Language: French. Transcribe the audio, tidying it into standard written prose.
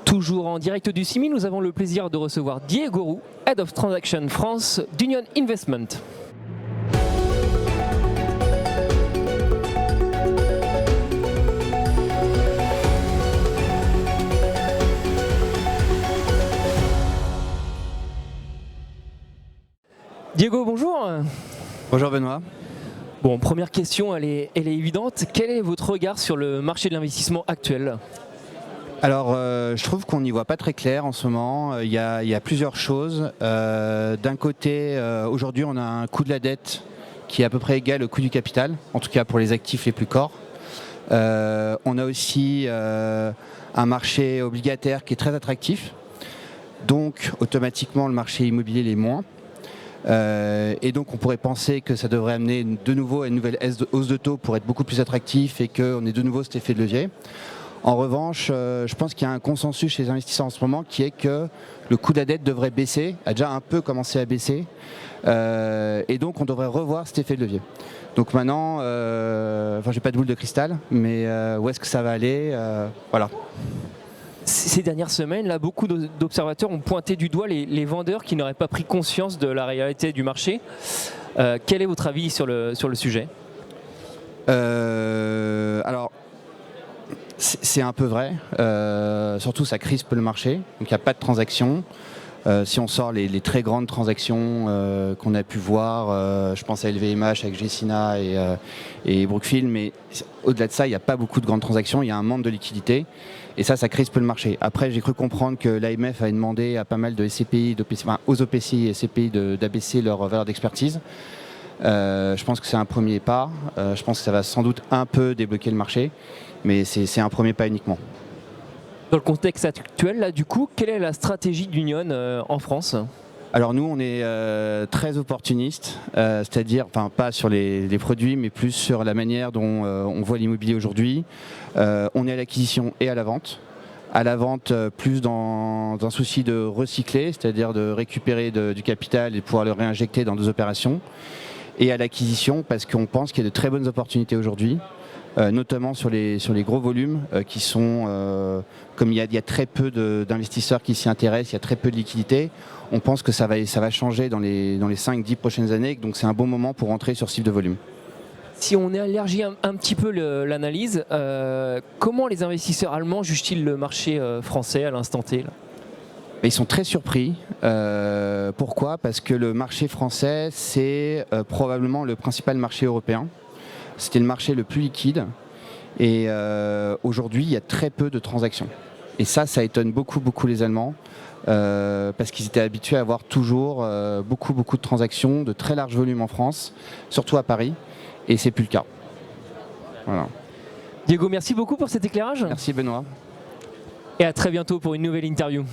Toujours en direct du CIMI, nous avons le plaisir de recevoir Diego Roux, Head of Transaction France d'Union Investment. Diego, bonjour. Bonjour Benoît. Bon, première question, elle est évidente. Quel est votre regard sur le marché de l'investissement actuel ? Alors, je trouve qu'on n'y voit pas très clair en ce moment. Il y a plusieurs choses. D'un côté, aujourd'hui, on a un coût de la dette qui est à peu près égal au coût du capital, en tout cas pour les actifs les plus corps. On a aussi un marché obligataire qui est très attractif. Donc, automatiquement, le marché immobilier l'est moins. Et donc on pourrait penser que ça devrait amener de nouveau à une nouvelle hausse de taux pour être beaucoup plus attractif et qu'on ait de nouveau cet effet de levier. En revanche, je pense qu'il y a un consensus chez les investisseurs en ce moment qui est que le coût de la dette devrait baisser, a déjà un peu commencé à baisser, et donc on devrait revoir cet effet de levier. Donc maintenant, j'ai pas de boule de cristal, mais où est-ce que ça va aller, voilà. Ces dernières semaines, là, beaucoup d'observateurs ont pointé du doigt les vendeurs qui n'auraient pas pris conscience de la réalité du marché. Quel est votre avis sur le sujet ? Alors, c'est un peu vrai. Surtout, ça crispe le marché. Donc, il n'y a pas de transactions. Si on sort les très grandes transactions qu'on a pu voir, je pense à LVMH avec Gecina et Brookfield, mais au-delà de ça, il n'y a pas beaucoup de grandes transactions, il y a un manque de liquidité, et ça crispe le marché. Après, j'ai cru comprendre que l'AMF avait demandé à pas mal de SCPI, aux OPCI et SCPI d'abaisser leur valeur d'expertise. Je pense que c'est un premier pas, je pense que ça va sans doute un peu débloquer le marché, mais c'est un premier pas uniquement. Dans le contexte actuel, là, du coup, quelle est la stratégie d'Union en France ? Alors nous, on est très opportuniste, c'est-à-dire, pas sur les produits, mais plus sur la manière dont on voit l'immobilier aujourd'hui. On est à l'acquisition et à la vente. À la vente, plus dans un souci de recycler, c'est-à-dire de récupérer du capital et de pouvoir le réinjecter dans des opérations. Et à l'acquisition, parce qu'on pense qu'il y a de très bonnes opportunités aujourd'hui. Notamment sur les gros volumes qui sont, comme il y a très peu d'investisseurs qui s'y intéressent, il y a très peu de liquidités, on pense que ça va changer dans les 5-10 prochaines années, donc c'est un bon moment pour rentrer sur ce type de volume. Si on élargit un petit peu l'analyse, comment les investisseurs allemands jugent-ils le marché français à l'instant T là ? Ils sont très surpris. Pourquoi ? Parce que le marché français, c'est probablement le principal marché européen. C'était le marché le plus liquide et aujourd'hui il y a très peu de transactions. Et ça étonne beaucoup les Allemands parce qu'ils étaient habitués à avoir toujours beaucoup de transactions, de très larges volumes en France, surtout à Paris, et c'est plus le cas. Voilà. Diego, merci beaucoup pour cet éclairage. Merci Benoît. Et à très bientôt pour une nouvelle interview.